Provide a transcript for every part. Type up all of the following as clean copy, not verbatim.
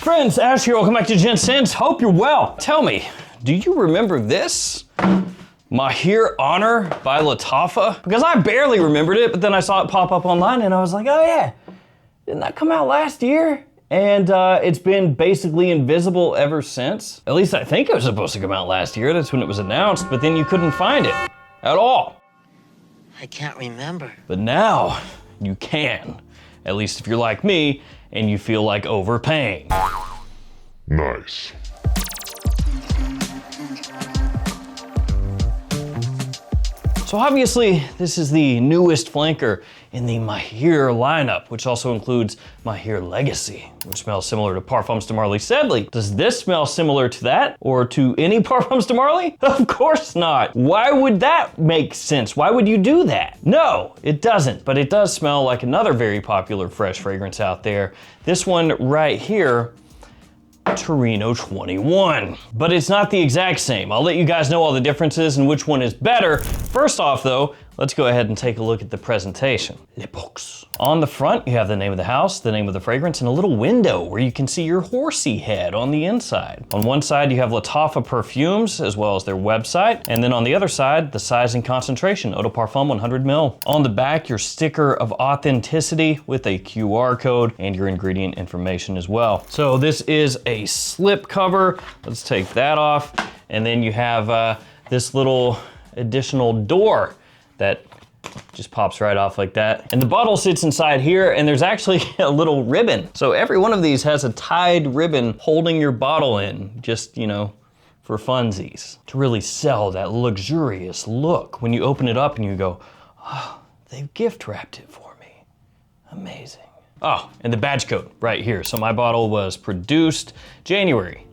friends, Ash here. Welcome back to Gents. Hope you're well. Tell me, do you remember this? Maahir Honor by Lattafa? Because I barely remembered it, but then I saw it pop up online and I was like, oh yeah, didn't that come out last year? And it's been basically invisible ever since. At least I think it was supposed to come out last year. That's when it was announced, but then you couldn't find it at all. I can't remember. But now you can, at least if you're like me and you feel like overpaying. Nice. So obviously, this is the newest flanker in the Maahir lineup, which also includes Maahir Legacy, which smells similar to Parfums de Marly Sedley. Does this smell similar to that, or to any Parfums de Marly? Of course not. Why would that make sense? Why would you do that? No, it doesn't, but it does smell like another very popular fresh fragrance out there. This one right here, Torino 21. But it's not the exact same. I'll let you guys know all the differences and which one is better. First off though, let's go ahead and take a look at the presentation. Le box. On the front, you have the name of the house, the name of the fragrance, and a little window where you can see your horsey head on the inside. On one side, you have Lattafa perfumes, as well as their website. And then on the other side, the size and concentration, Eau de Parfum 100 ml. On the back, your sticker of authenticity with a QR code and your ingredient information as well. So this is a slip cover. Let's take that off. And then you have this little additional door that just pops right off like that. And the bottle sits inside here, and there's actually a little ribbon. So every one of these has a tied ribbon holding your bottle in, just, you know, for funsies. To really sell that luxurious look when you open it up and you go, oh, they've gift wrapped it for me. Amazing. Oh, and the badge code right here. So my bottle was produced January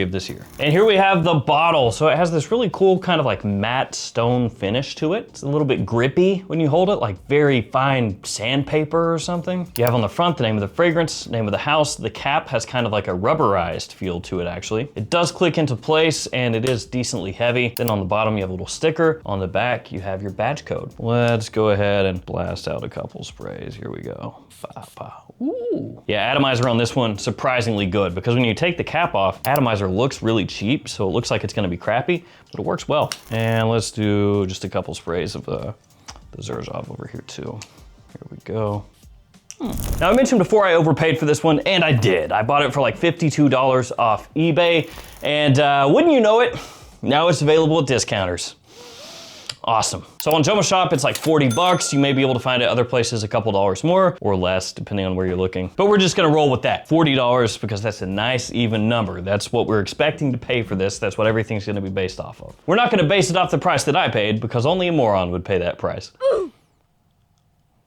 of this year. And here we have the bottle. So it has this really cool kind of like matte stone finish to it. It's a little bit grippy when you hold it, like very fine sandpaper or something. You have on the front the name of the fragrance, name of the house. The cap has kind of like a rubberized feel to it actually. It does click into place and it is decently heavy. Then on the bottom you have a little sticker. On the back you have your badge code. Let's go ahead and blast out a couple sprays. Here we go. Ooh. Yeah, atomizer on this one, surprisingly good, because when you take the cap off, atomizer looks really cheap, so it looks like it's gonna be crappy, but it works well. And let's do just a couple sprays of the Zerzov over here too. Here we go. Now I mentioned before I overpaid for this one, and I did. I bought it for like $52 off eBay, and wouldn't you know it, now it's available at discounters. Awesome. So on JOMASHOP, it's like 40 bucks. You may be able to find it other places a couple dollars more or less, depending on where you're looking. But we're just gonna roll with that. $40, because that's a nice even number. That's what we're expecting to pay for this. That's what everything's gonna be based off of. We're not gonna base it off the price that I paid, because only a moron would pay that price.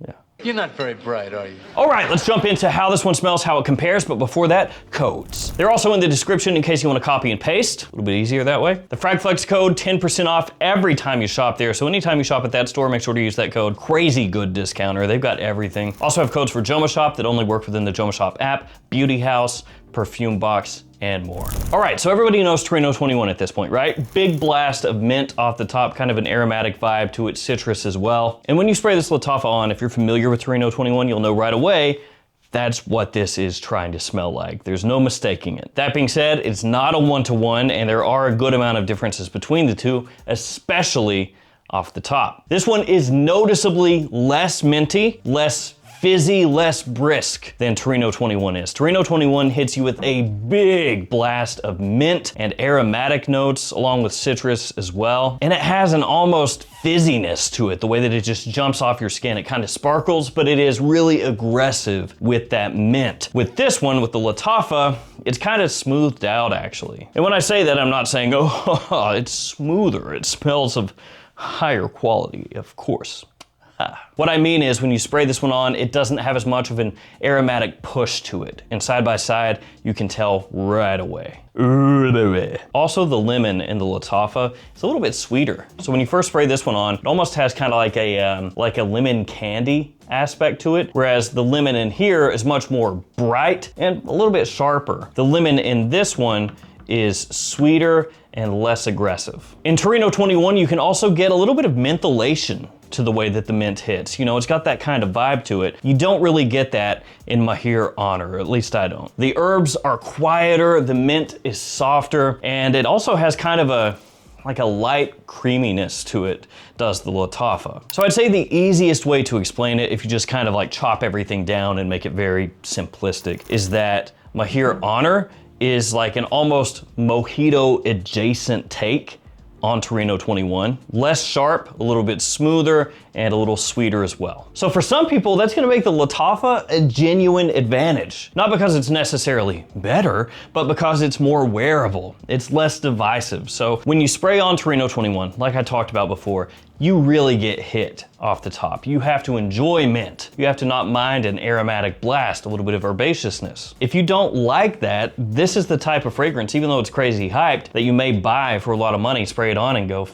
Yeah. You're not very bright, are you? All right, let's jump into how this one smells, how it compares, but before that, codes. They're also in the description in case you want to copy and paste. A little bit easier that way. The FragFlex code, 10% off every time you shop there. So anytime you shop at that store, make sure to use that code. Crazy good discounter. They've got everything. Also have codes for JOMASHOP that only work within the JOMASHOP app, Beauty House, Perfume Box, and more. All right, so everybody knows Torino 21 at this point, right? Big blast of mint off the top, kind of an aromatic vibe to it, citrus as well. And when you spray this Lattafa on, if you're familiar with Torino 21, you'll know right away that's what this is trying to smell like. There's no mistaking it. That being said, it's not a one-to-one, and there are a good amount of differences between the two, especially off the top. This one is noticeably less minty, less fizzy, less brisk than Torino 21 is. Torino 21 hits you with a big blast of mint and aromatic notes, along with citrus as well. And it has an almost fizziness to it, the way that it just jumps off your skin. It kind of sparkles, but it is really aggressive with that mint. With this one, with the Lattafa, it's kind of smoothed out actually. And when I say that, I'm not saying, oh, it's smoother. It smells of higher quality, of course. What I mean is when you spray this one on, it doesn't have as much of an aromatic push to it. And side by side, you can tell right away. Also, the lemon in the Lattafa is a little bit sweeter. So when you first spray this one on, it almost has kind of like a lemon candy aspect to it, whereas the lemon in here is much more bright and a little bit sharper. The lemon in this one is sweeter and less aggressive. In Torino 21, you can also get a little bit of mentholation to the way that the mint hits. You know, it's got that kind of vibe to it. You don't really get that in Maahir Honor, at least I don't. The herbs are quieter, the mint is softer, and it also has kind of a light creaminess to it, does the Lattafa. So I'd say the easiest way to explain it, if you just kind of like chop everything down and make it very simplistic, is that Maahir Honor is like an almost mojito adjacent take on Torino 21. Less sharp, a little bit smoother, and a little sweeter as well. So for some people, that's gonna make the Lattafa a genuine advantage. Not because it's necessarily better, but because it's more wearable. It's less divisive. So when you spray on Torino 21, like I talked about before, you really get hit off the top. You have to enjoy mint. You have to not mind an aromatic blast, a little bit of herbaceousness. If you don't like that, this is the type of fragrance, even though it's crazy hyped, that you may buy for a lot of money, spray it on and go,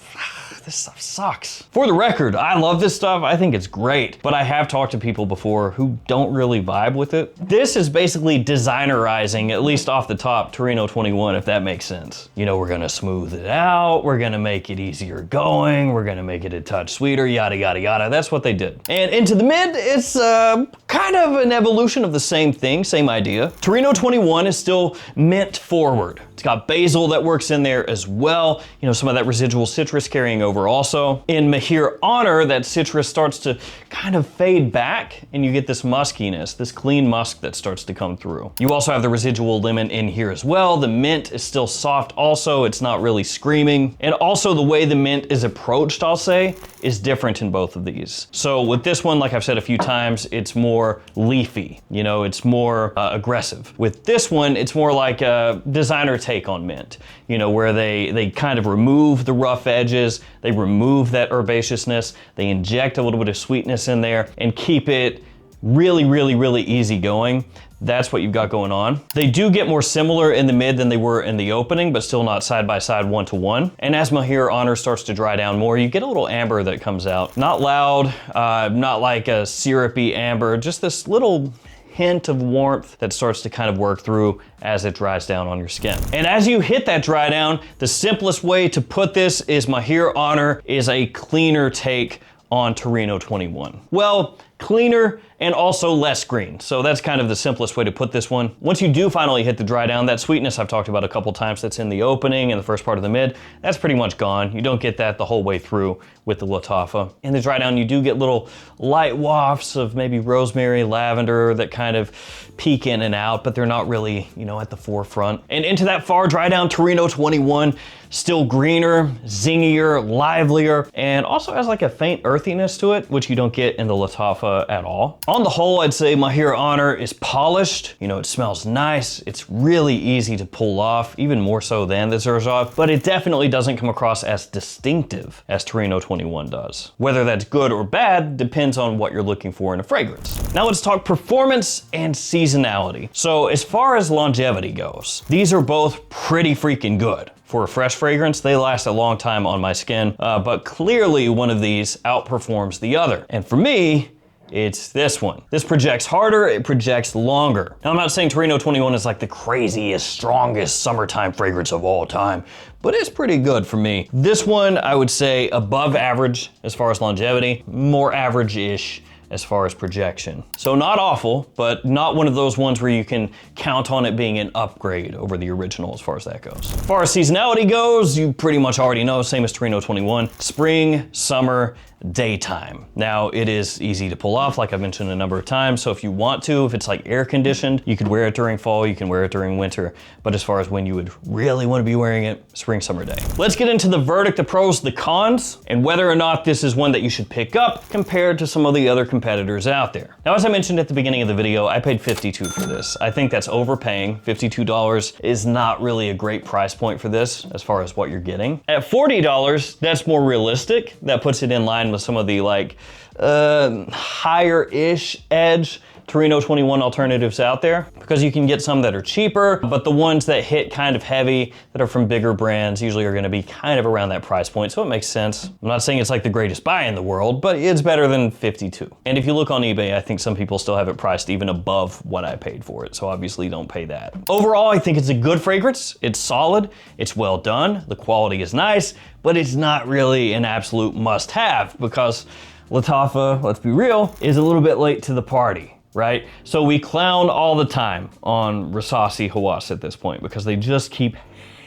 this stuff sucks. For the record, I love this stuff. I think it's great, but I have talked to people before who don't really vibe with it. This is basically designerizing, at least off the top, Torino 21, if that makes sense. You know, we're gonna smooth it out, we're gonna make it easier going, we're gonna make it a touch sweeter, yada, yada, yada. That's what they did. And into the mid, it's kind of an evolution of the same thing, same idea. Torino 21 is still mint forward. It's got basil that works in there as well. You know, some of that residual citrus carrying over also. In Maahir Honor, that citrus starts to kind of fade back and you get this muskiness, this clean musk that starts to come through. You also have the residual lemon in here as well. The mint is still soft also. It's not really screaming. And also the way the mint is approached, I'll say, is different in both of these. So with this one, like I've said a few times, it's more leafy. You know, it's more aggressive. With this one, it's more like a designer take on mint, you know, where they kind of remove the rough edges, they remove that herbaceousness, they inject a little bit of sweetness in there and keep it really, really, really easy going. That's what you've got going on. They do get more similar in the mid than they were in the opening, but still not side by side, one to one. And as Maahir Honor starts to dry down more, you get a little amber that comes out. Not loud, not like a syrupy amber, just this little hint of warmth that starts to kind of work through as it dries down on your skin. And as you hit that dry down, the simplest way to put this is Maahir Honor is a cleaner take on Torino 21. Well, cleaner and also less green. So that's kind of the simplest way to put this one. Once you do finally hit the dry down, that sweetness I've talked about a couple times that's in the opening and the first part of the mid, that's pretty much gone. You don't get that the whole way through with the Lattafa. In the dry down, you do get little light wafts of maybe rosemary, lavender that kind of peek in and out, but they're not really, you know, at the forefront. And into that far dry down, Torino 21, still greener, zingier, livelier, and also has like a faint earthiness to it, which you don't get in the Lattafa at all. On the whole, I'd say Maahir Honor is polished. You know, it smells nice. It's really easy to pull off, even more so than the Xerjoff, but it definitely doesn't come across as distinctive as Torino 21 does. Whether that's good or bad depends on what you're looking for in a fragrance. Now let's talk performance and seasonality. So as far as longevity goes, these are both pretty freaking good. For a fresh fragrance, they last a long time on my skin, but clearly one of these outperforms the other. And for me, it's this one. This projects harder, it projects longer. Now I'm not saying Torino 21 is like the craziest, strongest summertime fragrance of all time, but it's pretty good for me. This one, I would say above average as far as longevity, more average-ish as far as projection. So not awful, but not one of those ones where you can count on it being an upgrade over the original as far as that goes. As far as seasonality goes, you pretty much already know, same as Torino 21, spring, summer, daytime. Now it is easy to pull off, like I've mentioned a number of times, so if you want to, if it's like air conditioned, you could wear it during fall, you can wear it during winter, but as far as when you would really want to be wearing it, spring, summer day. Let's get into the verdict, the pros, the cons, and whether or not this is one that you should pick up compared to some of the other competitors out there. Now, as I mentioned at the beginning of the video, I paid $52 for this. I think that's overpaying. $52 is not really a great price point for this as far as what you're getting. At $40, that's more realistic. That puts it in line with some of the like higher-ish edge Torino 21 alternatives out there, because you can get some that are cheaper, but the ones that hit kind of heavy, that are from bigger brands, usually are gonna be kind of around that price point, so it makes sense. I'm not saying it's like the greatest buy in the world, but it's better than 52. And if you look on eBay, I think some people still have it priced even above what I paid for it, so obviously don't pay that. Overall, I think it's a good fragrance. It's solid, it's well done, the quality is nice, but it's not really an absolute must-have because Lattafa, let's be real, is a little bit late to the party, right? So we clown all the time on Rasasi Hawass at this point because they just keep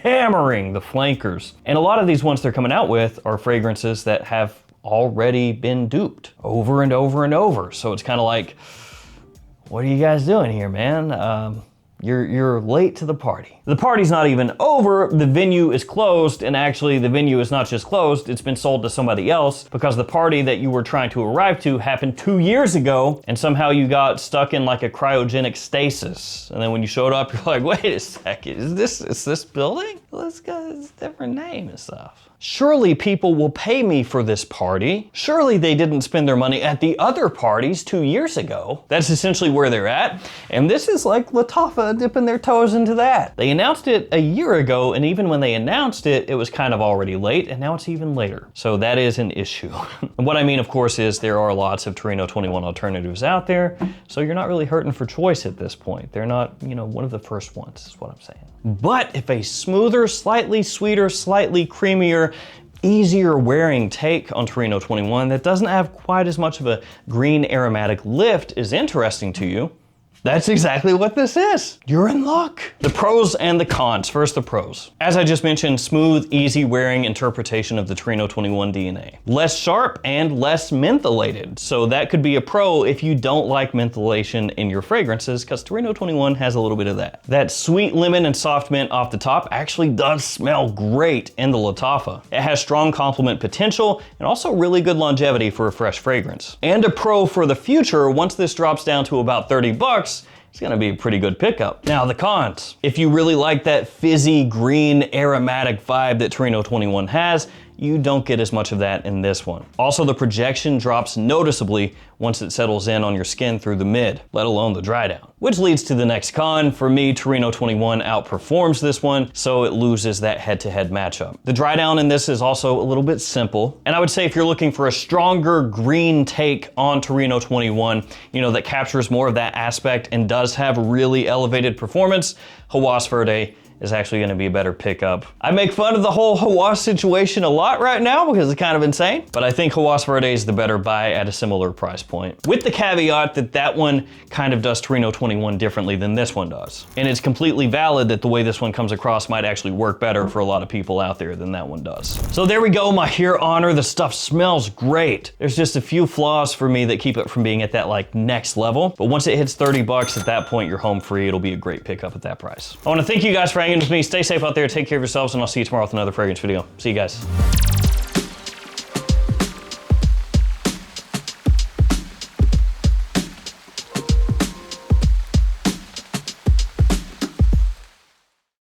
hammering the flankers. And a lot of these ones they're coming out with are fragrances that have already been duped over and over and over. So it's kind of like, what are you guys doing here, man? You're late to the party. The party's not even over, the venue is closed, and actually the venue is not just closed, it's been sold to somebody else because the party that you were trying to arrive to happened 2 years ago, and somehow you got stuck in like a cryogenic stasis. And then when you showed up, you're like, wait a second, is this building? Let's go, it's a different name and stuff. Surely people will pay me for this party. Surely they didn't spend their money at the other parties 2 years ago. That's essentially where they're at. And this is like Lattafa dipping their toes into that. They announced it a year ago, and even when they announced it, it was kind of already late, and now it's even later. So that is an issue. And what I mean, of course, is there are lots of Torino 21 alternatives out there, so you're not really hurting for choice at this point. They're not, one of the first ones, is what I'm saying. But if a smoother, slightly sweeter, slightly creamier, easier wearing take on Torino 21 that doesn't have quite as much of a green aromatic lift is interesting to you, that's exactly what this is. You're in luck. The pros and the cons. First, the pros. As I just mentioned, smooth, easy wearing interpretation of the Torino 21 DNA. Less sharp and less mentholated. So that could be a pro if you don't like mentholation in your fragrances, because Torino 21 has a little bit of that. That sweet lemon and soft mint off the top actually does smell great in the Lattafa. It has strong complement potential and also really good longevity for a fresh fragrance. And a pro for the future, once this drops down to about 30 bucks, it's gonna be a pretty good pickup. Now the cons. If you really like that fizzy green aromatic vibe that Torino 21 has, you don't get as much of that in this one. Also, the projection drops noticeably once it settles in on your skin through the mid, let alone the dry down. Which leads to the next con. For me, Torino 21 outperforms this one, so it loses that head-to-head matchup. The dry down in this is also a little bit simple, and I would say if you're looking for a stronger green take on Torino 21, that captures more of that aspect and does have really elevated performance, Hawass Verde is actually gonna be a better pickup. I make fun of the whole Hawass situation a lot right now because it's kind of insane, but I think Hawass Verde is the better buy at a similar price point. With the caveat that that one kind of does Torino 21 differently than this one does. And it's completely valid that the way this one comes across might actually work better for a lot of people out there than that one does. So there we go, Maahir Honor. The stuff smells great. There's just a few flaws for me that keep it from being at that like next level, but once it hits 30 bucks, at that point you're home free. It'll be a great pickup at that price. I wanna thank you guys for hanging with me. Stay safe out there, take care of yourselves, and I'll see you tomorrow with another fragrance video. See you guys.